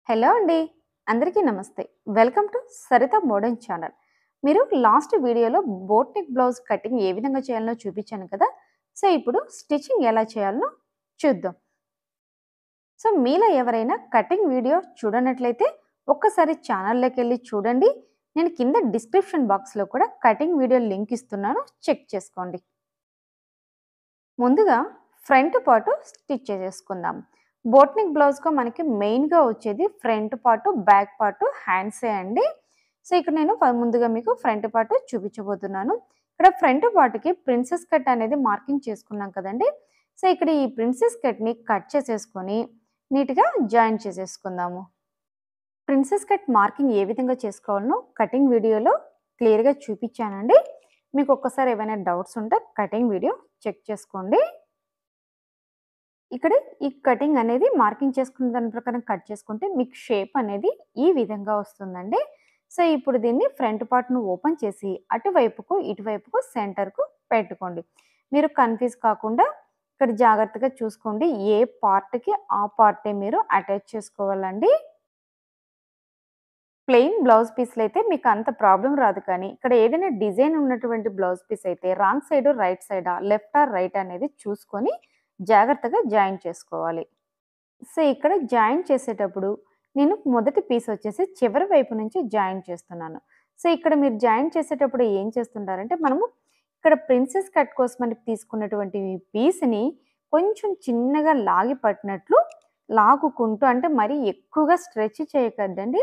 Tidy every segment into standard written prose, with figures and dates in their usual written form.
Hello అండి. అందరికీ నమస్తే. Welcome to Saritha modern channel. మీరు లాస్ట్ వీడియోలో బోట్ నెక్ బ్లౌజ్ కటింగ్ ఏ విధంగా చేయాలో చూపించాను కదా! సో, ఇప్పుడు స్టిచ్చింగ్ ఎలా చేయాలో చూద్దాం. సో, మీలో ఎవరైనా కటింగ్ వీడియో చూడనట్లయితే ఒక్కసారి ఛానల్‌లోకెళ్ళి చూడండి. నేను కింద డిస్క్రిప్షన్ బాక్స్‌లో కూడా కటింగ్ వీడియో లింక్ ఇస్తున్నాను. చెక్ చేసుకోండి. ముందుగా ఫ్రంట్ పార్ట్ స్టిచ్ చేసేసుకుందాం. బోట్ నెక్ బ్లౌజ్‌లో మనకి మెయిన్‌గా వచ్చేది ఫ్రంట్ పార్ట్, బ్యాక్ పార్ట్, హ్యాండ్సే అండి. సో, ఇక్కడ నేను ముందుగా మీకు ఫ్రంట్ పార్ట్ చూపించబోతున్నాను. ఇక్కడ ఫ్రంట్ పార్ట్‌కి ప్రిన్సెస్ కట్ అనేది మార్కింగ్ చేసుకున్నాం కదండీ! సో, ఇక్కడ ఈ ప్రిన్సెస్ కట్‌ని కట్ చేసేసుకొని నీట్‌గా జాయిన్ చేసేసుకుందాము. ప్రిన్సెస్ కట్ మార్కింగ్ ఏ విధంగా చేసుకోవాలనో కటింగ్ వీడియోలో క్లియర్‌గా చూపించానండి. మీకు ఒక్కసారి ఏమైనా డౌట్స్ ఉంటే కటింగ్ వీడియో చెక్ చేసుకోండి. ఇక్కడ ఈ కటింగ్ అనేది మార్కింగ్ చేసుకున్న దాని ప్రకారం కట్ చేసుకుంటే మీకు షేప్ అనేది ఈ విధంగా వస్తుందండి. సో, ఇప్పుడు దీన్ని ఫ్రంట్ పార్ట్‌ను ఓపెన్ చేసి అటువైపుకు, ఇటువైపుకు సెంటర్‌కు పెట్టుకోండి. మీరు కన్‌ఫ్యూజ్ కాకుండా ఇక్కడ జాగ్రత్తగా చూసుకోండి. ఏ పార్ట్‌కి ఆ పార్టే మీరు అటాచ్ చేసుకోవాలండి. ప్లెయిన్ బ్లౌజ్ పీస్‌లయితే మీకు అంత ప్రాబ్లమ్ రాదు కానీ, ఇక్కడ ఏదైనా డిజైన్ ఉన్నటువంటి బ్లౌజ్ పీస్ అయితే రాంగ్ సైడ్, రైట్ సైడా, లెఫ్ట్ ఆర్ రైట్ అనేది చూసుకొని జాగ్రత్తగా జాయిన్ చేసుకోవాలి. సో, ఇక్కడ జాయిన్ చేసేటప్పుడు నేను మొదటి పీస్ వచ్చేసి చివరి వైపు నుంచి జాయిన్ చేస్తున్నాను. సో, ఇక్కడ మీరు జాయిన్ చేసేటప్పుడు ఏం చేస్తుంటారంటే, మనము ఇక్కడ ప్రిన్సెస్ కట్ కోసమని తీసుకున్నటువంటి ఈ పీస్‌ని కొంచెం చిన్నగా లాగి పట్టినట్లు లాగుకుంటూ అంటే మరీ ఎక్కువగా స్ట్రెచ్ చేయకద్దండి.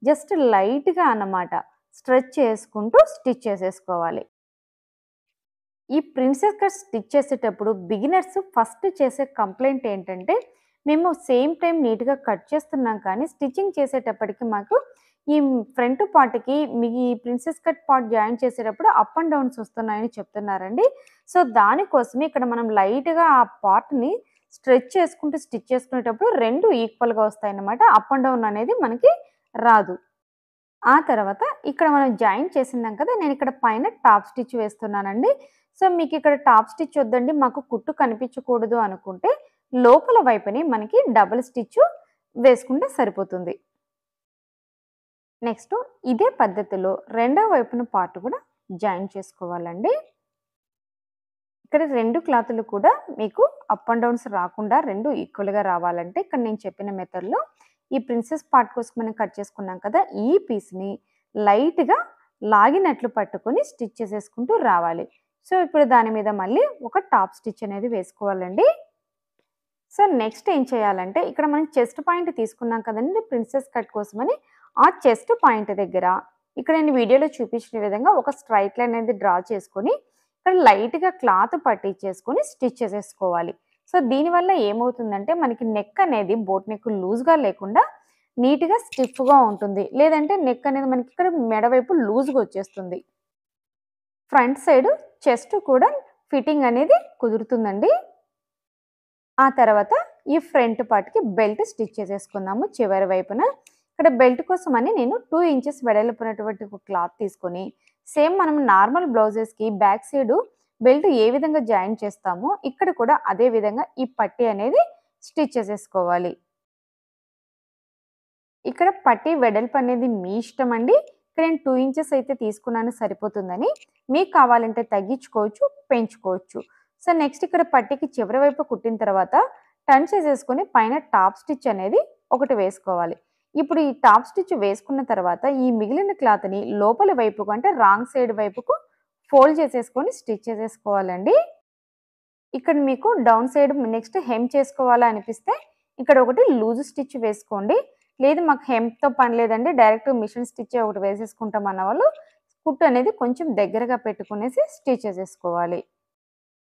జస్ట్ లైట్‌గా అన్నమాట. స్ట్రెచ్ చేసుకుంటూ స్టిచ్ చేసేసుకోవాలి. ఈ ప్రిన్సెస్ కట్ స్టిచ్ చేసేటప్పుడు బిగినర్స్ ఫస్ట్ చేసే కంప్లెయింట్ ఏంటంటే, మేము సేమ్ టైమ్ నీట్‌గా కట్ చేస్తున్నాం కానీ, స్టిచ్చింగ్ చేసేటప్పటికి మాకు ఈ ఫ్రంట్ పార్ట్‌కి ఈ ప్రిన్సెస్ కట్ పార్ట్ జాయిన్ చేసేటప్పుడు అప్ అండ్ డౌన్స్ వస్తున్నాయని చెప్తున్నారండి. సో, దానికోసమే ఇక్కడ మనం లైట్‌గా ఆ పార్ట్‌ని స్ట్రెచ్ చేసుకుంటూ స్టిచ్ చేసుకునేటప్పుడు 2 ఈక్వల్‌గా వస్తాయన్నమాట. అప్ అండ్ డౌన్ అనేది మనకి రాదు. ఆ తర్వాత ఇక్కడ మనం జాయిన్ చేసిందాం కదా! నేనిక్కడ పైన టాప్ స్టిచ్ వేస్తున్నానండి. సో, మీకిక్కడ టాప్ స్టిచ్ వద్దండి, మాకు కుట్టు కనిపించకూడదు అనుకుంటే, లోపల వైపుని మనకి డబుల్ స్టిచ్ వేసుకుంటే సరిపోతుంది. నెక్స్ట్ ఇదే పద్ధతిలో రెండో వైపున పార్ట్ కూడా జాయిన్ చేసుకోవాలండి. ఇక్కడ 2 క్లాతులు కూడా మీకు అప్ అండ్ డౌన్స్ రాకుండా 2 ఈక్వల్‌గా రావాలంటే ఇక్కడ నేను చెప్పిన మెథడ్‌లో ఈ ప్రిన్సెస్ పార్ట్ కోసం మనం కట్ చేసుకున్నాం కదా! ఈ పీస్‌ని లైట్‌గా లాగినట్లు పట్టుకొని స్టిచ్ చేసేసుకుంటూ రావాలి. సో, ఇప్పుడు దాని మీద మళ్ళీ ఒక టాప్ స్టిచ్ అనేది వేసుకోవాలండి. సో, నెక్స్ట్ ఏం చేయాలంటే ఇక్కడ మనం చెస్ట్ పాయింట్ తీసుకున్నాం కదండీ ప్రిన్సెస్ కట్ కోసమని. ఆ చెస్ట్ పాయింట్ దగ్గర ఇక్కడ నేను వీడియోలో చూపించిన విధంగా ఒక స్ట్రెయిట్ లైన్ అనేది డ్రా చేసుకొని, ఇక్కడ లైట్‌గా క్లాత్ పట్టించేసుకొని స్టిచ్ చేసేసుకోవాలి. సో, దీనివల్ల ఏమవుతుందంటే మనకి నెక్ అనేది బోట్ నెక్ లూజ్‌గా లేకుండా నీట్‌గా స్టిఫ్‌గా ఉంటుంది. లేదంటే నెక్ అనేది మనకి ఇక్కడ మెడ వైపు లూజ్‌గా వచ్చేస్తుంది. ఫ్రంట్ సైడ్ చెస్ట్ కూడా ఫిట్టింగ్ అనేది కుదురుతుందండి. ఆ తర్వాత ఈ ఫ్రంట్ పార్ట్‌కి బెల్ట్ స్టిచ్ చేసేసుకుందాము చివరి వైపున. ఇక్కడ బెల్ట్ కోసమని నేను 2 ఇంచెస్ వెడల్పునటువంటి ఒక క్లాత్ తీసుకొని, సేమ్ మనం నార్మల్ బ్లౌజెస్‌కి బ్యాక్ సైడు బెల్ట్ ఏ విధంగా జాయిన్ చేస్తామో, ఇక్కడ కూడా అదే విధంగా ఈ పట్టీ అనేది స్టిచ్ చేసేసుకోవాలి. ఇక్కడ పట్టీ వెడల్పు అనేది మీ ఇష్టమండి. ఇక్కడ నేను 2 ఇంచెస్ అయితే తీసుకున్నాను సరిపోతుందని. మీకు కావాలంటే తగ్గించుకోవచ్చు, పెంచుకోవచ్చు. సో, నెక్స్ట్ ఇక్కడ పట్టీకి చివరి వైపు కుట్టిన తర్వాత టర్న్ చేసేసుకొని పైన టాప్ స్టిచ్ అనేది ఒకటి వేసుకోవాలి. ఇప్పుడు ఈ టాప్ స్టిచ్ వేసుకున్న తర్వాత ఈ మిగిలిన క్లాత్‌ని లోపలి వైపుకు అంటే రాంగ్ సైడ్ వైపుకు ఫోల్డ్ చేసేసుకొని స్టిచ్ చేసేసుకోవాలండి. ఇక్కడ మీకు డౌన్ సైడ్ నెక్స్ట్ హెమ్ చేసుకోవాలా అనిపిస్తే ఇక్కడ ఒకటి లూజ్ స్టిచ్ వేసుకోండి. లేదు మాకు హెమ్‌తో పని లేదండి, డైరెక్ట్ మిషన్ స్టిచ్చే ఒకటి వేసేసుకుంటాం అన్నవాళ్ళు కుట్టు అనేది కొంచెం దగ్గరగా పెట్టుకునేసి స్టిచ్ చేసేసుకోవాలి.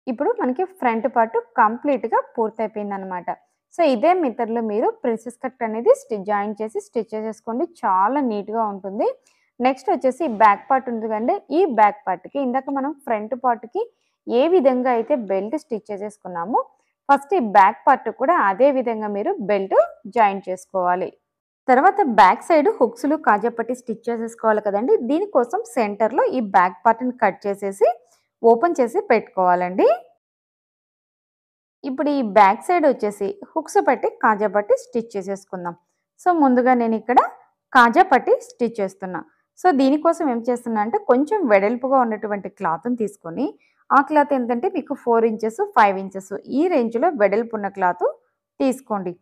ఇప్పుడు మనకి ఫ్రంట్ పార్ట్ కంప్లీట్‌గా పూర్తయిపోయిందనమాట. సో, ఇదే మెథడ్‌లో మీరు ప్రిన్సెస్ కట్ అనేది జాయిన్ చేసి స్టిచ్ చేసేసుకోండి. చాలా నీట్‌గా ఉంటుంది. నెక్స్ట్ వచ్చేసి బ్యాక్ పార్ట్ ఉంది కదండీ! ఈ బ్యాక్ పార్ట్‌కి ఇందాక మనం ఫ్రంట్ పార్ట్‌కి ఏ విధంగా అయితే బెల్ట్ స్టిచ్ చేసేసుకున్నామో, ఫస్ట్ ఈ బ్యాక్ పార్ట్ కూడా అదే విధంగా మీరు బెల్ట్ జాయిన్ చేసుకోవాలి. తర్వాత బ్యాక్ సైడ్ హుక్స్‌లు, కాజాపట్టి స్టిచ్ చేసేసుకోవాలి కదండీ! దీనికోసం సెంటర్‌లో ఈ బ్యాక్ పార్ట్‌ని కట్ చేసేసి ఓపెన్ చేసి పెట్టుకోవాలండి. ఇప్పుడు ఈ బ్యాక్ సైడ్ వచ్చేసి హుక్స్ పెట్టి కాజా పట్టి స్టిచ్ చేసేసుకుందాం. సో ముందుగా నేను ఇక్కడ కాజా పట్టి స్టిచ్ చేస్తున్నా. సో దీనికోసం ఏం చేస్తున్నా అంటే కొంచెం వెడల్పుగా ఉన్నటువంటి క్లాత్‌ని తీసుకొని, ఆ క్లాత్ ఎంతంటే మీకు 4 ఇంచెస్, 5 ఇంచెస్ ఈ రేంజ్‌లో వెడల్పు ఉన్న క్లాత్ తీసుకోండి.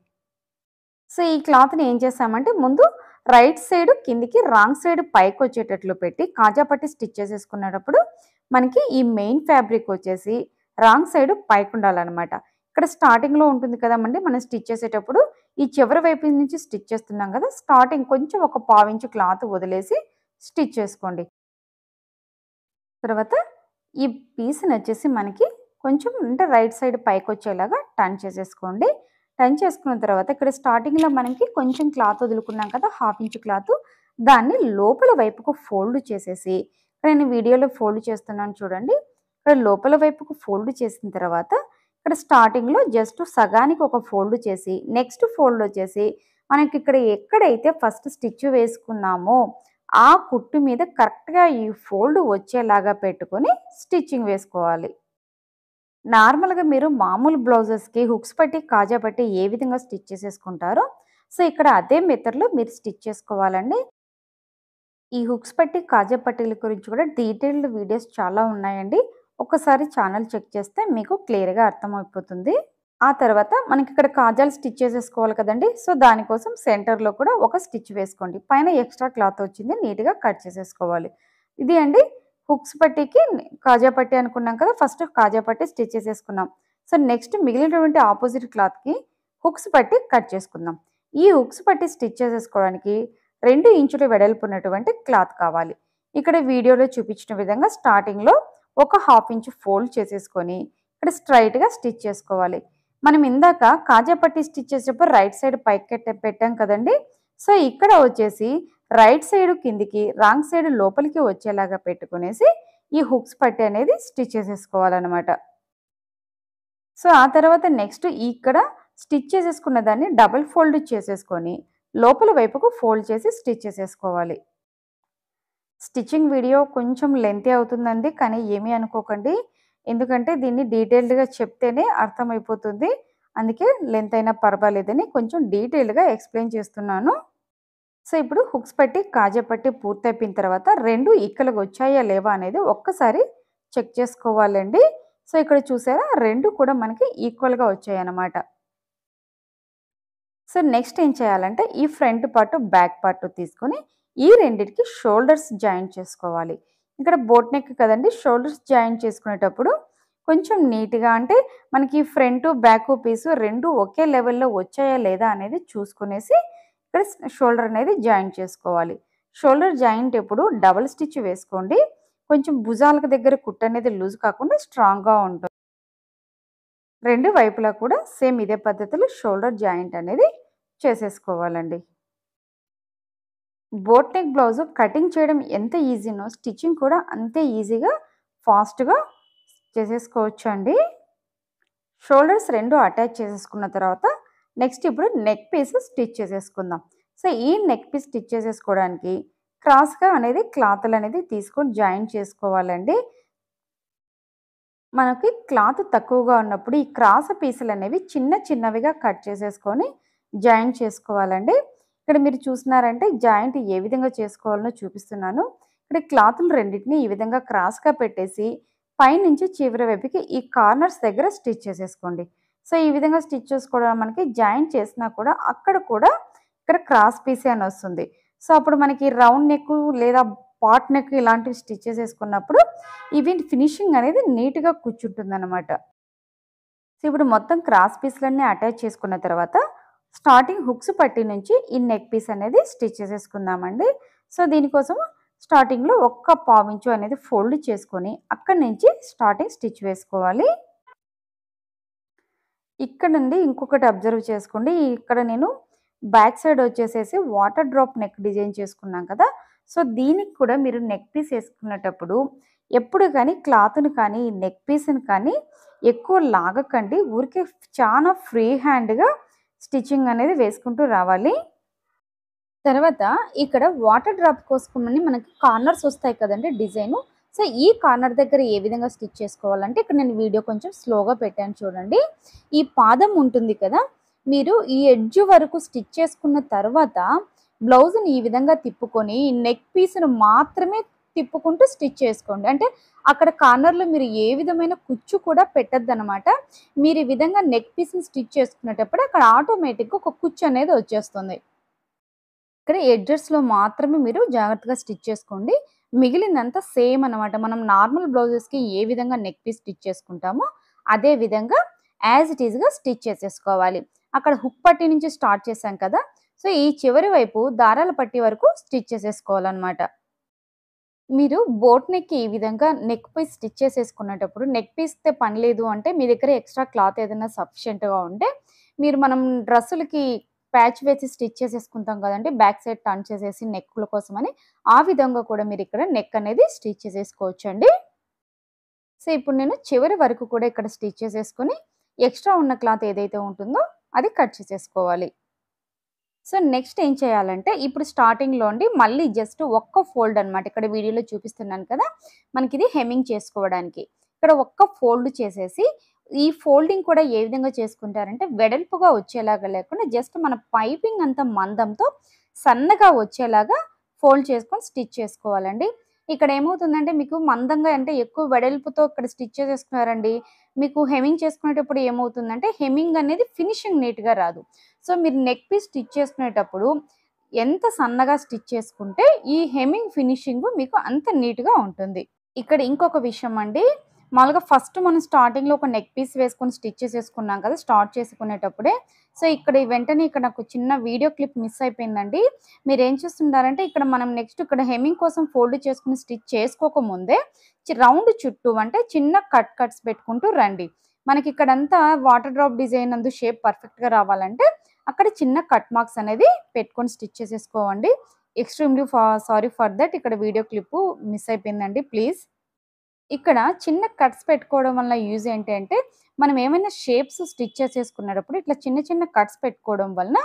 సో ఈ క్లాత్‌ని ఏం చేసామంటే ముందు రైట్ సైడ్ కిందికి, రాంగ్ సైడ్ పైకొచ్చేటట్లు పెట్టి కాజా పట్టి స్టిచ్ చేసేసుకునేటప్పుడు మనకి ఈ మెయిన్ ఫ్యాబ్రిక్ వచ్చేసి రాంగ్ సైడ్ పైకుండాలనమాట. ఇక్కడ స్టార్టింగ్‌లో ఉంటుంది కదండీ మనం స్టిచ్ చేసేటప్పుడు ఈ చివరి వైపు నుంచి స్టిచ్ చేస్తున్నాం కదా! స్టార్టింగ్ కొంచెం ఒక పావించు క్లాత్ వదిలేసి స్టిచ్ చేసుకోండి. తర్వాత ఈ పీస్‌నొచ్చేసి మనకి కొంచెం అంటే రైట్ సైడ్ పైకొచ్చేలాగా టర్న్ చేసేసుకోండి. టర్న్ చేసుకున్న తర్వాత ఇక్కడ స్టార్టింగ్‌లో మనకి కొంచెం క్లాత్ వదులుకున్నాం కదా! హాఫ్ ఇంచ్ క్లాత్ దాన్ని లోపల వైపుకు ఫోల్డ్ చేసేసి ఇక్కడ నేను వీడియోలో ఫోల్డ్ చేస్తున్నాను చూడండి. ఇక్కడ లోపల వైపుకు ఫోల్డ్ చేసిన తర్వాత ఇక్కడ స్టార్టింగ్‌లో జస్ట్ సగానికి ఒక ఫోల్డ్ చేసి నెక్స్ట్ ఫోల్డ్ వచ్చేసి మనకి ఇక్కడ ఎక్కడైతే ఫస్ట్ స్టిచ్ వేసుకున్నామో ఆ కుట్టు మీద కరెక్ట్‌గా ఈ ఫోల్డ్ వచ్చేలాగా పెట్టుకొని స్టిచ్చింగ్ వేసుకోవాలి. నార్మల్‌గా మీరు మామూలు బ్లౌజెస్‌కి హుక్స్ పట్టి, కాజా పట్టి ఏ విధంగా స్టిచ్ చేసేసుకుంటారో, సో ఇక్కడ అదే మెథడ్‌లో మీరు స్టిచ్ చేసుకోవాలండి. ఈ హుక్స్ పట్టి, కాజా పట్టీల గురించి కూడా డీటెయిల్డ్ వీడియోస్ చాలా ఉన్నాయండి. ఒక్కసారి ఛానల్ చెక్ చేస్తే మీకు క్లియర్‌గా అర్థమైపోతుంది. ఆ తర్వాత మనకిక్కడ కాజాలు స్టిచ్ చేసేసుకోవాలి కదండీ! సో దానికోసం సెంటర్‌లో కూడా ఒక స్టిచ్ వేసుకోండి. పైన ఎక్స్‌ట్రా క్లాత్ వచ్చింది నీట్‌గా కట్ చేసేసుకోవాలి. ఇది అండి హుక్స్ పట్టీకి కాజా పట్టీ అనుకున్నాం కదా! ఫస్ట్ కాజా పట్టీ స్టిచ్ చేసేసుకున్నాం. సో నెక్స్ట్ మిగిలినటువంటి ఆపోజిట్ క్లాత్‌కి హుక్స్ పట్టి కట్ చేసుకుందాం. ఈ హుక్స్ పట్టి స్టిచ్ చేసేసుకోవడానికి 2 ఇంచుల వెడల్పు ఉన్నటువంటి క్లాత్ కావాలి. ఇక్కడ వీడియోలో చూపించిన విధంగా స్టార్టింగ్‌లో ఒక హాఫ్ ఇంచ్ ఫోల్డ్ చేసేసుకొని ఇక్కడ స్ట్రెయిట్‌గా స్టిచ్ చేసుకోవాలి. మనం ఇందాక కాజా పట్టి స్టిచ్ చేసేటప్పుడు రైట్ సైడ్ పైకి పెట్టాం కదండీ! సో ఇక్కడ వచ్చేసి రైట్ సైడ్ కిందికి, రాంగ్ సైడ్ లోపలికి వచ్చేలాగా పెట్టుకునేసి ఈ హుక్స్ పట్టి అనేది స్టిచ్ చేసేసుకోవాలనమాట. సో ఆ తర్వాత నెక్స్ట్ ఇక్కడ స్టిచ్ చేసేసుకున్న దాన్ని డబుల్ ఫోల్డ్ చేసేసుకొని లోపల వైపుకు ఫోల్డ్ చేసి స్టిచ్ చేసేసుకోవాలి. స్టిచ్చింగ్ వీడియో కొంచెం లెంతీ అవుతుందండి. కానీ ఏమీ అనుకోకండి. ఎందుకంటే దీన్ని డీటెయిల్డ్‌గా చెప్తేనే అర్థమైపోతుంది. అందుకే లెంత్ అయినా పర్వాలేదని కొంచెం డీటెయిల్డ్‌గా ఎక్స్‌ప్లెయిన్ చేస్తున్నాను. సో ఇప్పుడు హుక్స్ పట్టి, కాజా పట్టి పూర్తయిపోయిన తర్వాత 2 ఈక్వల్‌గా వచ్చాయా లేవా అనేది ఒక్కసారి చెక్ చేసుకోవాలండి. సో ఇక్కడ చూసారా 2 కూడా మనకి ఈక్వల్‌గా వచ్చాయన్నమాట. సో నెక్స్ట్ ఏం చేయాలంటే ఈ ఫ్రంట్ పార్ట్, బ్యాక్ పార్ట్ తీసుకొని ఈ రెండిటికి షోల్డర్స్ జాయింట్ చేసుకోవాలి. ఇక్కడ బోట్ నెక్ కదండీ! షోల్డర్స్ జాయింట్ చేసుకునేటప్పుడు కొంచెం నీట్‌గా అంటే మనకి ఫ్రంట్, బ్యాక్ పీసు 2 ఒకే లెవెల్‌లో వచ్చాయా లేదా అనేది చూసుకునేసి ఇక్కడ షోల్డర్ అనేది జాయింట్ చేసుకోవాలి. షోల్డర్ జాయింట్ ఎప్పుడు డబుల్ స్టిచ్ వేసుకోండి. కొంచెం భుజాలకు దగ్గర కుట్టు అనేది లూజ్ కాకుండా స్ట్రాంగ్‌గా ఉంటుంది. 2 వైపులా కూడా సేమ్ ఇదే పద్ధతిలో షోల్డర్ జాయింట్ అనేది చేసేసుకోవాలండి. బోట్ నెక్ బ్లౌజ్ కటింగ్ చేయడం ఎంత ఈజీనో స్టిచ్చింగ్ కూడా అంతే ఈజీగా, ఫాస్ట్‌గా చేసేసుకోవచ్చండి. షోల్డర్స్ 2 అటాచ్ చేసేసుకున్న తర్వాత నెక్స్ట్ ఇప్పుడు నెక్ పీస్ స్టిచ్ చేసేసుకుందాం. సో ఈ నెక్ పీస్ స్టిచ్ చేసేసుకోవడానికి క్రాస్‌గా అనేది క్లాతులనేది తీసుకొని జాయింట్ చేసుకోవాలండి. మనకి క్లాత్ తక్కువగా ఉన్నప్పుడు ఈ క్రాస్ పీసులనేవి చిన్న చిన్నవిగా కట్ చేసేసుకొని జాయింట్ చేసుకోవాలండి. ఇక్కడ మీరు చూస్తున్నారంటే జాయింట్ ఏ విధంగా చేసుకోవాలనో చూపిస్తున్నాను. ఇక్కడ క్లాతులు రెండిటిని ఈ విధంగా క్రాస్‌గా పెట్టేసి పైనుంచి చివరి వైపుకి ఈ కార్నర్స్ దగ్గర స్టిచ్ చేసేసుకోండి. సో ఈ విధంగా స్టిచ్ చేసుకోవడం మనకి జాయింట్ చేసినా కూడా అక్కడ కూడా ఇక్కడ క్రాస్ పీసే అని వస్తుంది. సో అప్పుడు మనకి రౌండ్ నెక్ లేదా పాట్ నెక్ ఇలాంటివి స్టిచ్ చేసేసుకున్నప్పుడు ఇవి ఫినిషింగ్ అనేది నీట్‌గా కూర్చుంటుందన్నమాట. సో ఇప్పుడు మొత్తం క్రాస్ పీస్‌లన్నీ అటాచ్ చేసుకున్న తర్వాత స్టార్టింగ్ హుక్స్ పట్టి నుంచి ఈ నెక్ పీస్ అనేది స్టిచ్ చేసేసుకుందామండి. సో దీనికోసం స్టార్టింగ్‌లో ఒక్క పావించు అనేది ఫోల్డ్ చేసుకొని అక్కడి నుంచి స్టార్టింగ్ స్టిచ్ వేసుకోవాలి. ఇక్కడ నుండి ఇంకొకటి అబ్జర్వ్ చేసుకోండి. ఇక్కడ నేను బ్యాక్ సైడ్ వచ్చేసేసి వాటర్ డ్రాప్ నెక్ డిజైన్ చేసుకున్నాం కదా! సో దీనికి కూడా మీరు నెక్ పీస్ ఏసుకునేటప్పుడు ఎప్పుడు కానీ క్లాత్‌ని కానీ, నెక్ పీస్‌ని కానీ ఎక్కువ లాగకండి. ఊరికే చాలా ఫ్రీ హ్యాండ్‌గా స్టిచ్చింగ్ అనేది వేసుకుంటూ రావాలి. తర్వాత ఇక్కడ వాటర్ డ్రాప్ కోసమని మనకి కార్నర్స్ వస్తాయి కదండీ డిజైను. సో ఈ కార్నర్ దగ్గర ఏ విధంగా స్టిచ్ చేసుకోవాలంటే ఇక్కడ నేను వీడియో కొంచెం స్లోగా పెట్టాను చూడండి. ఈ పాదం ఉంటుంది కదా! మీరు ఈ ఎడ్జ్ వరకు స్టిచ్ చేసుకున్న తర్వాత బ్లౌజ్‌ని ఈ విధంగా తిప్పుకొని నెక్ పీస్‌ను మాత్రమే తిప్పుకుంటూ స్టిచ్ చేసుకోండి. అంటే అక్కడ కార్నర్‌లో మీరు ఏ విధమైన కుచ్చు కూడా పెట్టొద్దనమాట. మీరు ఈ విధంగా నెక్ పీస్‌ని స్టిచ్ చేసుకునేటప్పుడు అక్కడ ఆటోమేటిక్‌గా ఒక కుచ్చు అనేది వచ్చేస్తుంది. ఇక్కడ ఎడ్జెస్‌లో మాత్రమే మీరు జాగ్రత్తగా స్టిచ్ చేసుకోండి. మిగిలిందంతా సేమ్ అనమాట. మనం నార్మల్ బ్లౌజెస్‌కి ఏ విధంగా నెక్ పీస్ స్టిచ్ చేసుకుంటామో, అదే విధంగా యాజ్ ఇట్ ఈస్‌గా స్టిచ్ చేసేసుకోవాలి. అక్కడ హుక్ పట్టీ నుంచి స్టార్ట్ చేశాం కదా! సో, ఈ చివరి వైపు దారాల పట్టీ వరకు స్టిచ్ చేసేసుకోవాలనమాట. మీరు బోట్ నెక్‌కి ఈ విధంగా నెక్ పీస్ స్టిచ్ చేసేసుకునేటప్పుడు నెక్ పీస్‌తో పని లేదు అంటే మీ దగ్గర ఎక్స్‌ట్రా క్లాత్ ఏదైనా సఫిషియెంట్‌గా ఉంటే మనం డ్రెస్సులకి ప్యాచ్ వేసి స్టిచ్ చేసేసుకుంటాం కదండీ! బ్యాక్ సైడ్ టర్న్ చేసేసి నెక్కుల కోసమని. ఆ విధంగా కూడా మీరు ఇక్కడ నెక్ అనేది స్టిచ్ చేసేసుకోవచ్చండి. సో, ఇప్పుడు నేను చివరి వరకు కూడా ఇక్కడ స్టిచ్ చేసేసుకొని ఎక్స్‌ట్రా ఉన్న క్లాత్ ఏదైతే ఉంటుందో అది కట్ చేసేసుకోవాలి. సో, నెక్స్ట్ ఏం చేయాలంటే, ఇప్పుడు స్టార్టింగ్‌లో అండి మళ్ళీ జస్ట్ ఒక్క ఫోల్డ్ అనమాట. ఇక్కడ వీడియోలో చూపిస్తున్నాను కదా! మనకిది హెమ్మింగ్ చేసుకోవడానికి. ఇక్కడ ఒక్క ఫోల్డ్ చేసేసి, ఈ ఫోల్డింగ్ కూడా ఏ విధంగా చేసుకుంటారంటే, వెడల్పుగా వచ్చేలాగా లేకుండా జస్ట్ మన పైపింగ్ అంతా మందంతో సన్నగా వచ్చేలాగా ఫోల్డ్ చేసుకొని స్టిచ్ చేసుకోవాలండి. ఇక్కడ ఏమవుతుందంటే, మీకు మందంగా అంటే ఎక్కువ వెడల్పుతో ఇక్కడ స్టిచ్ చేసేసుకున్నారండి, మీకు హెమ్మింగ్ చేసుకునేటప్పుడు ఏమవుతుందంటే, హెమ్మింగ్ అనేది ఫినిషింగ్ నీట్‌గా రాదు. సో, మీరు నెక్ పీస్ స్టిచ్ చేసుకునేటప్పుడు ఎంత సన్నగా స్టిచ్ చేసుకుంటే ఈ హెమ్మింగ్ ఫినిషింగ్ మీకు అంత నీట్‌గా ఉంటుంది. ఇక్కడ ఇంకొక విషయం అండి. మామూలుగా ఫస్ట్ మనం స్టార్టింగ్‌లో ఒక నెక్ పీస్ వేసుకొని స్టిచ్ చేసేసుకున్నాం కదా! స్టార్ట్ చేసుకునేటప్పుడే. సో, ఇక్కడ వెంటనే ఇక్కడ నాకు చిన్న వీడియో క్లిప్ మిస్ అయిపోయిందండి. మీరేం చేస్తుంటారంటే ఇక్కడ మనం నెక్స్ట్ ఇక్కడ హెమ్మింగ్ కోసం ఫోల్డ్ చేసుకొని స్టిచ్ చేసుకోకముందే రౌండ్ చుట్టూ అంటే చిన్న కట్స్ పెట్టుకుంటూ రండి. మనకిక్కడంతా వాటర్ డ్రాప్ డిజైన్ నందు షేప్ పర్ఫెక్ట్‌గా రావాలంటే అక్కడ చిన్న కట్ మార్క్స్ అనేది పెట్టుకొని స్టిచ్ చేసేసుకోవండి. ఎక్స్‌ట్రీమ్‌లీ సారీ ఫర్ థట్ ఇక్కడ వీడియో క్లిప్పు మిస్ అయిపోయిందండి. ప్లీజ్. ఇక్కడ చిన్న కట్స్ పెట్టుకోవడం వల్ల యూజ్ ఏంటి అంటే, మనం ఏమైనా షేప్స్ స్టిచ్ చేసేసుకునేటప్పుడు ఇట్లా చిన్న చిన్న కట్స్ పెట్టుకోవడం వలన,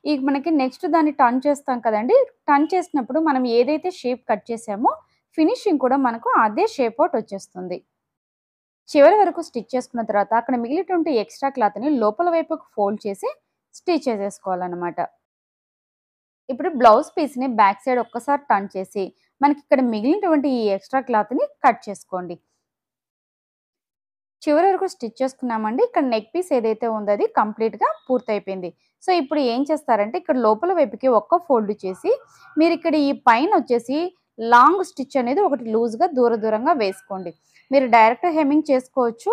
ఈ మనకి నెక్స్ట్ దాన్ని టర్న్ చేస్తాం కదండీ! టర్న్ చేసినప్పుడు మనం ఏదైతే షేప్ కట్ చేసామో, ఫినిషింగ్ కూడా మనకు అదే షేప్ ఔట్ వచ్చేస్తుంది. చివరి వరకు స్టిచ్ చేసుకున్న తర్వాత అక్కడ మిగిలినటువంటి ఎక్స్‌ట్రా క్లాత్‌ని లోపల వైపుకు ఫోల్డ్ చేసి స్టిచ్ చేసేసుకోవాలనమాట. ఇప్పుడు బ్లౌజ్ పీస్‌ని బ్యాక్ సైడ్ ఒక్కసారి టర్న్ చేసి, మనకిక్కడ మిగిలినటువంటి ఈ ఎక్స్‌ట్రా క్లాత్‌ని కట్ చేసుకోండి. చివరి వరకు స్టిచ్ చేసుకున్నామండి. ఇక్కడ నెక్ పీస్ ఏదైతే ఉందో అది కంప్లీట్‌గా పూర్తయిపోయింది. సో, ఇప్పుడు ఏం చేస్తారంటే ఇక్కడ లోపల వైపుకి ఒక్క ఫోల్డ్ చేసి, మీరిక్కడ ఈ పైనొచ్చేసి లాంగ్ స్టిచ్ అనేది ఒకటి లూజ్‌గా దూరంగా వేసుకోండి. మీరు డైరెక్ట్ హెమ్మింగ్ చేసుకోవచ్చు.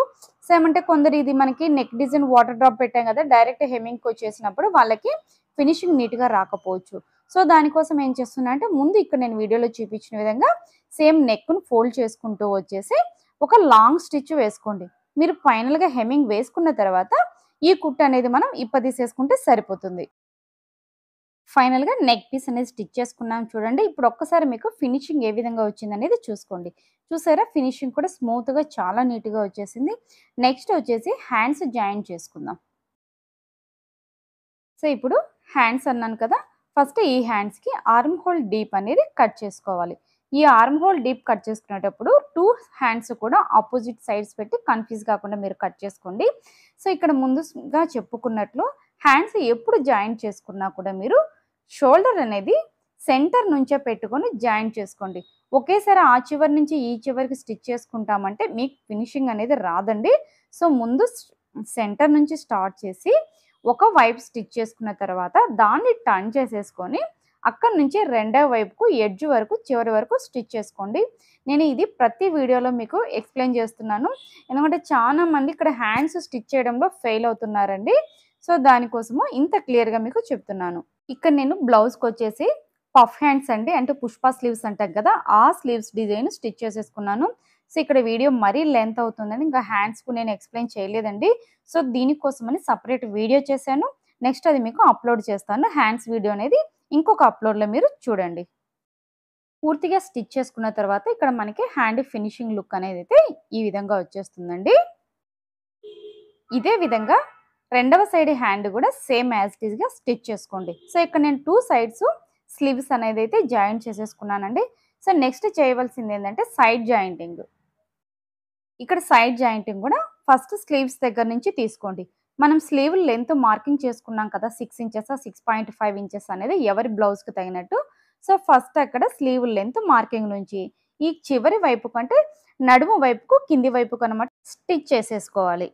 ఏమంటే కొందరు ఇది మనకి నెక్ డిజైన్ వాటర్ డ్రాప్ పెట్టాం కదా! డైరెక్ట్ హెమ్మింగ్‌కొచ్చేసినప్పుడు వాళ్ళకి ఫినిషింగ్ నీట్‌గా రాకపోవచ్చు. సో, దానికోసం ఏం చేస్తున్నా అంటే ముందు ఇక్కడ నేను వీడియోలో చూపించిన విధంగా సేమ్ నెక్‌ని ఫోల్డ్ చేసుకుంటూ వచ్చేసి ఒక లాంగ్ స్టిచ్ వేసుకోండి. మీరు ఫైనల్‌గా హెమ్మింగ్ వేసుకున్న తర్వాత ఈ కుట్టు అనేది మనం ఇప్పదీసేసుకుంటే సరిపోతుంది. ఫైనల్‌గా నెక్ పీస్ అనేది స్టిచ్ చేసుకున్నాం చూడండి. ఇప్పుడు ఒక్కసారి మీకు ఫినిషింగ్ ఏ విధంగా వచ్చిందనేది చూసుకోండి. చూసారా ఫినిషింగ్ కూడా స్మూత్‌గా చాలా నీట్‌గా వచ్చేసింది. నెక్స్ట్ వచ్చేసి హ్యాండ్స్ జాయిన్ చేసుకుందాం. సో, ఇప్పుడు హ్యాండ్స్ అన్నాను కదా! ఫస్ట్ ఈ హ్యాండ్స్‌కి ఆర్మ్ హోల్ డీప్ అనేది కట్ చేసుకోవాలి. ఈ ఆర్మ్ హోల్ డీప్ కట్ చేసుకునేటప్పుడు 2 హ్యాండ్స్ కూడా అపోజిట్ సైడ్స్ పెట్టి కన్‌ఫ్యూజ్ కాకుండా మీరు కట్ చేసుకోండి. సో, ఇక్కడ ముందుగా చెప్పుకున్నట్లు హ్యాండ్స్ ఎప్పుడు జాయింట్ చేసుకున్నా కూడా మీరు షోల్డర్ అనేది సెంటర్ నుంచే పెట్టుకొని జాయింట్ చేసుకోండి. ఒకేసారి ఆ చివరి నుంచి ఈ చివరికి స్టిచ్ చేసుకుంటామంటే మీకు ఫినిషింగ్ అనేది రాదండి. సో, ముందు సెంటర్ నుంచి స్టార్ట్ చేసి ఒక వైపు స్టిచ్ చేసుకున్న తర్వాత దాన్ని టర్న్ చేసేసుకొని అక్కడి నుంచి రెండో వైపుకు ఎడ్జ్ వరకు చివరి వరకు స్టిచ్ చేసుకోండి. నేను ఇది ప్రతి వీడియోలో మీకు ఎక్స్‌ప్లెయిన్ చేస్తున్నాను. ఎందుకంటే చాలా మంది ఇక్కడ హ్యాండ్స్ స్టిచ్ చేయడంలో ఫెయిల్ అవుతున్నారండి. సో, దానికోసము ఇంత క్లియర్‌గా మీకు చెప్తున్నాను. ఇక్కడ నేను బ్లౌజ్‌కొచ్చేసి పఫ్ హ్యాండ్స్ అండి. అంటే పుష్ప స్లీవ్స్ అంటాం కదా! ఆ స్లీవ్స్ డిజైన్ స్టిచ్ చేసేసుకున్నాను. సో, ఇక్కడ వీడియో మరీ లెంత్ అవుతుందని ఇంకా హ్యాండ్స్‌కు నేను ఎక్స్‌ప్లెయిన్ చేయలేదండి. సో, దీనికోసమని సెపరేట్ వీడియో చేశాను. నెక్స్ట్ అది మీకు అప్‌లోడ్ చేస్తాను. హ్యాండ్స్ వీడియో అనేది ఇంకొక అప్‌లోడ్‌లో మీరు చూడండి. పూర్తిగా స్టిచ్ చేసుకున్న తర్వాత ఇక్కడ మనకి హ్యాండ్ ఫినిషింగ్ లుక్ అనేదైతే ఈ విధంగా వచ్చేస్తుందండి. ఇదే విధంగా రెండవ సైడ్ హ్యాండ్ కూడా సేమ్ యాజ్ ఇట్ ఈస్‌గా స్టిచ్ చేసుకోండి. సో, ఇక్కడ నేను 2 సైడ్స్ స్లీవ్స్ అనేదైతే జాయింట్ చేసేసుకున్నానండి. సో, నెక్స్ట్ చేయవలసిందేంటంటే సైడ్ జాయింటింగ్. ఇక్కడ సైడ్ జాయింటింగ్ కూడా ఫస్ట్ స్లీవ్స్ దగ్గర నుంచి తీసుకోండి. మనం స్లీవ్ లెంత్ మార్కింగ్ చేసుకున్నాం కదా 6 ఇంచెస్ 6.5 ఇంచెస్ అనేది ఎవరి బ్లౌజ్కి తగినట్టు. సో ఫస్ట్ అక్కడ స్లీవ్ లెంత్ మార్కింగ్ నుంచి ఈ చివరి వైపు కంటే నడుము వైపుకు కింది వైపుకు అనమాట స్టిచ్ చేసేసుకోవాలి.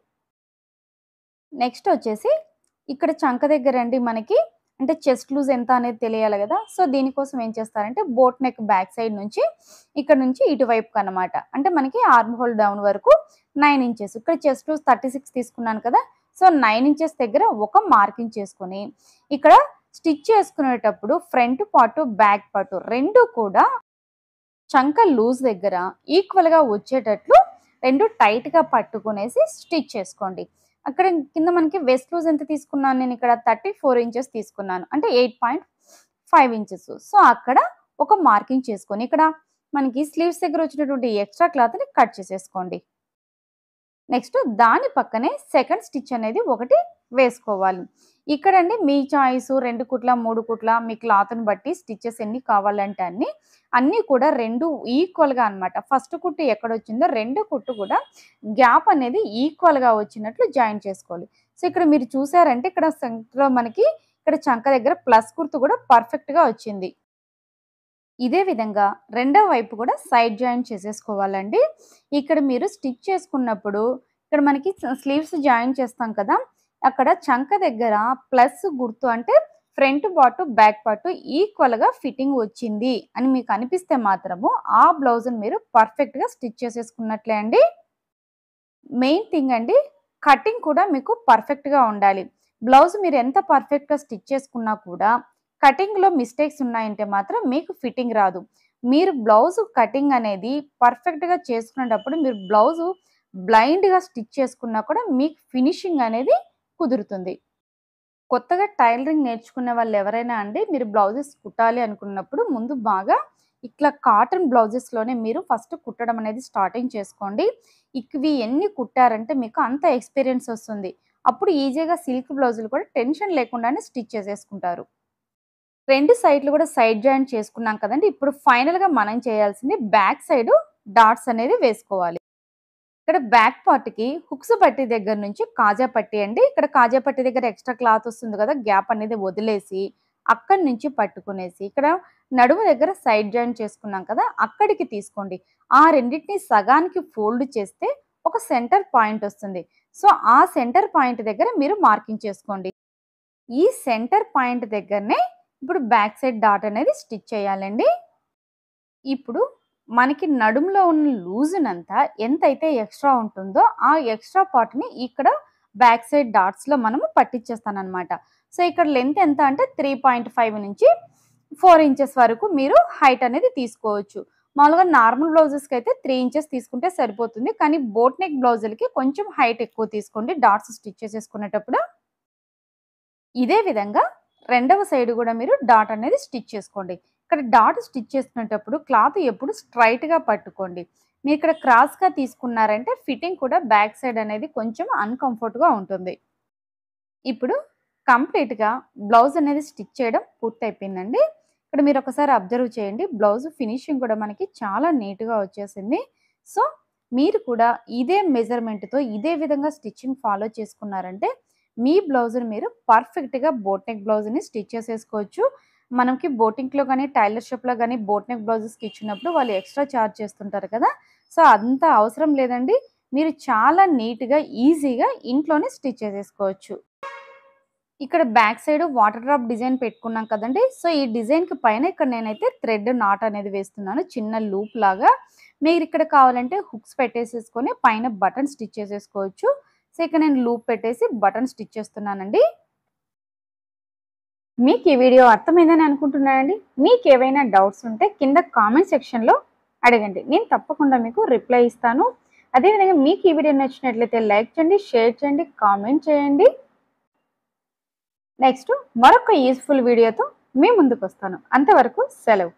నెక్స్ట్ వచ్చేసి ఇక్కడ చంక దగ్గర అండి మనకి అంటే చెస్ట్ లూజ్ ఎంత అనేది తెలియాలి కదా. సో దీనికోసం ఏం చేస్తారంటే బోట్ నెక్ బ్యాక్ సైడ్ నుంచి ఇక్కడ నుంచి ఇటువైపుకి అనమాట అంటే మనకి ఆర్మ్ హోల్ డౌన్ వరకు 9 ఇంచెస్. ఇక్కడ చెస్ట్ లూజ్ 36 తీసుకున్నాను కదా. సో 9 ఇంచెస్ దగ్గర ఒక మార్కింగ్ చేసుకొని ఇక్కడ స్టిచ్ చేసుకునేటప్పుడు ఫ్రంట్ పార్ట్ బ్యాక్ పార్ట్ రెండు కూడా చంక లూజ్ దగ్గర ఈక్వల్గా వచ్చేటట్లు రెండు టైట్గా పట్టుకునేసి స్టిచ్ చేసుకోండి. అక్కడ కింద మనకి వెస్ట్ లూజ్ ఎంత తీసుకున్నాను నేను ఇక్కడ 34 ఇంచెస్ తీసుకున్నాను అంటే 8.5 ఇంచెస్. సో అక్కడ ఒక మార్కింగ్ చేసుకొని ఇక్కడ మనకి స్లీవ్స్ దగ్గర వచ్చినటువంటి ఎక్స్ట్రా క్లాత్ని కట్ చేసేసుకోండి. నెక్స్ట్ దాని పక్కనే సెకండ్ స్టిచ్ అనేది ఒకటి వేసుకోవాలి. ఇక్కడండి మీ చాయిస్ 2 కుట్ల 3 కుట్ల మీ క్లాత్ని బట్టి స్టిచెస్ ఎన్ని కావాలంటే అన్నీ కూడా రెండు ఈక్వల్గా అనమాట. ఫస్ట్ కుట్టు ఎక్కడ వచ్చిందో రెండు కుట్టు కూడా గ్యాప్ అనేది ఈక్వల్గా వచ్చినట్లు జాయిన్ చేసుకోవాలి. సో ఇక్కడ మీరు చూసారంటే ఇక్కడ సెంటర్లో మనకి ఇక్కడ చంక దగ్గర ప్లస్ గుర్తు కూడా పర్ఫెక్ట్గా వచ్చింది. ఇదే విధంగా రెండో వైపు కూడా సైడ్ జాయిన్ చేసేసుకోవాలండి. ఇక్కడ మీరు స్టిచ్ చేసుకున్నప్పుడు ఇక్కడ మనకి స్లీవ్స్ జాయిన్ చేస్తాం కదా అక్కడ చంక దగ్గర ప్లస్ గుర్తు అంటే ఫ్రంట్ పార్ట్ బ్యాక్ పార్ట్ ఈక్వల్గా ఫిట్టింగ్ వచ్చింది అని మీకు అనిపిస్తే మాత్రము ఆ బ్లౌజ్ని మీరు పర్ఫెక్ట్గా స్టిచ్ చేసేసుకున్నట్లే అండి. మెయిన్ థింగ్ అండి కటింగ్ కూడా మీకు పర్ఫెక్ట్గా ఉండాలి. బ్లౌజ్ మీరు ఎంత పర్ఫెక్ట్గా స్టిచ్ చేసుకున్నా కూడా కటింగ్లో మిస్టేక్స్ ఉన్నాయంటే మాత్రం మీకు ఫిట్టింగ్ రాదు. మీరు బ్లౌజ్ కటింగ్ అనేది పర్ఫెక్ట్గా చేసుకునేటప్పుడు మీరు బ్లౌజు బ్లైండ్గా స్టిచ్ చేసుకున్నా కూడా మీకు ఫినిషింగ్ అనేది కుదురుతుంది. కొత్తగా టైలరింగ్ నేర్చుకునే వాళ్ళు ఎవరైనా అండి మీరు బ్లౌజెస్ కుట్టాలి అనుకున్నప్పుడు ముందు బాగా ఇట్లా కాటన్ బ్లౌజెస్లోనే మీరు ఫస్ట్ కుట్టడం అనేది స్టార్టింగ్ చేసుకోండి. ఇవి ఎన్ని కుట్టారంటే మీకు అంత ఎక్స్పీరియన్స్ వస్తుంది. అప్పుడు ఈజీగా సిల్క్ బ్లౌజులు కూడా టెన్షన్ లేకుండానే స్టిచ్ చేసేసుకుంటారు. రెండు సైడ్లు కూడా సైడ్ జాయిన్ చేసుకున్నాం కదండి. ఇప్పుడు ఫైనల్గా మనం చేయాల్సింది బ్యాక్ సైడ్ డాట్స్ అనేది వేసుకోవాలి. ఇక్కడ బ్యాక్ పార్ట్కి హుక్స్ పట్టి దగ్గర నుంచి కాజా పట్టి అండి. ఇక్కడ కాజా పట్టి దగ్గర ఎక్స్ట్రా క్లాత్ వస్తుంది కదా గ్యాప్ అనేది వదిలేసి అక్కడి నుంచి పట్టుకునేసి ఇక్కడ నడుము దగ్గర సైడ్ జాయిన్ చేసుకున్నాం కదా అక్కడికి తీసుకోండి. ఆ రెండింటిని సగానికి ఫోల్డ్ చేస్తే ఒక సెంటర్ పాయింట్ వస్తుంది. సో ఆ సెంటర్ పాయింట్ దగ్గర మీరు మార్కింగ్ చేసుకోండి. ఈ సెంటర్ పాయింట్ దగ్గరనే ఇప్పుడు బ్యాక్ సైడ్ డాట్ అనేది స్టిచ్ చేయాలండి. ఇప్పుడు మనకి నడుములో ఉన్న లూజునంతా ఎంతైతే ఎక్స్ట్రా ఉంటుందో ఆ ఎక్స్ట్రా పార్ట్ని ఇక్కడ బ్యాక్ సైడ్ డాట్స్లో మనము పట్టించేస్తానమాట. సో ఇక్కడ లెంత్ ఎంత అంటే 3.5 నుంచి 4 ఇంచెస్ వరకు మీరు హైట్ అనేది తీసుకోవచ్చు. మామూలుగా నార్మల్ బ్లౌజెస్కి అయితే 3 ఇంచెస్ తీసుకుంటే సరిపోతుంది. కానీ బోట్ నెక్ బ్లౌజులకి కొంచెం హైట్ ఎక్కువ తీసుకోండి డాట్స్ స్టిచ్ చేసేసుకునేటప్పుడు. ఇదే విధంగా రెండవ సైడ్ కూడా మీరు డాట్ అనేది స్టిచ్ చేసుకోండి. ఇక్కడ డాట్ స్టిచ్ చేసుకునేటప్పుడు క్లాత్ ఎప్పుడు స్ట్రైట్గా పట్టుకోండి. మీరు ఇక్కడ క్రాస్గా తీసుకున్నారంటే ఫిట్టింగ్ కూడా బ్యాక్ సైడ్ అనేది కొంచెం అన్కంఫర్ట్గా ఉంటుంది. ఇప్పుడు కంప్లీట్గా బ్లౌజ్ అనేది స్టిచ్ చేయడం పూర్తయిపోయిందండి. ఇక్కడ మీరు ఒకసారి అబ్జర్వ్ చేయండి బ్లౌజ్ ఫినిషింగ్ కూడా మనకి చాలా నీట్గా వచ్చేసింది. సో మీరు కూడా ఇదే మెజర్మెంట్తో ఇదే విధంగా స్టిచ్చింగ్ ఫాలో చేసుకున్నారంటే మీ బ్లౌజ్ని మీరు పర్ఫెక్ట్గా బోట్ నెక్ బ్లౌజ్ని స్టిచ్ చేసేసుకోవచ్చు. మనకి బోటింగ్లో కానీ టైలర్ షాప్లో కానీ బోట్ నెక్ బ్లౌజెస్కి ఇచ్చినప్పుడు వాళ్ళు ఎక్స్ట్రా ఛార్జ్ చేస్తుంటారు కదా. సో అంత అవసరం లేదండి. మీరు చాలా నీట్గా ఈజీగా ఇంట్లోనే స్టిచ్ చేసేసుకోవచ్చు. ఇక్కడ back side water drop design పెట్టుకున్నాం కదండి. సో ఈ డిజైన్కి పైన ఇక్కడ నేనైతే థ్రెడ్ నాట్ అనేది వేస్తున్నాను చిన్న లూప్ లాగా. మీరు ఇక్కడ కావాలంటే హుక్స్ పెట్టేసేసుకొని పైన బటన్ స్టిచ్ చేసేసుకోవచ్చు. సో ఇక్కడ నేను లూప్ పెట్టేసి బటన్ స్టిచ్ చేస్తున్నానండి. మీకు ఈ వీడియో అర్థమైందని అనుకుంటున్నానండి. మీకు ఏవైనా డౌట్స్ ఉంటే కింద కామెంట్ సెక్షన్లో అడగండి. నేను తప్పకుండా మీకు రిప్లై ఇస్తాను. అదేవిధంగా మీకు ఈ వీడియో నచ్చినట్లయితే లైక్ చేయండి, షేర్ చేయండి, కామెంట్ చేయండి. నెక్స్ట్ మరొక యూస్ఫుల్ వీడియోతో మీ ముందుకు వస్తాను. అంతవరకు సెలవు.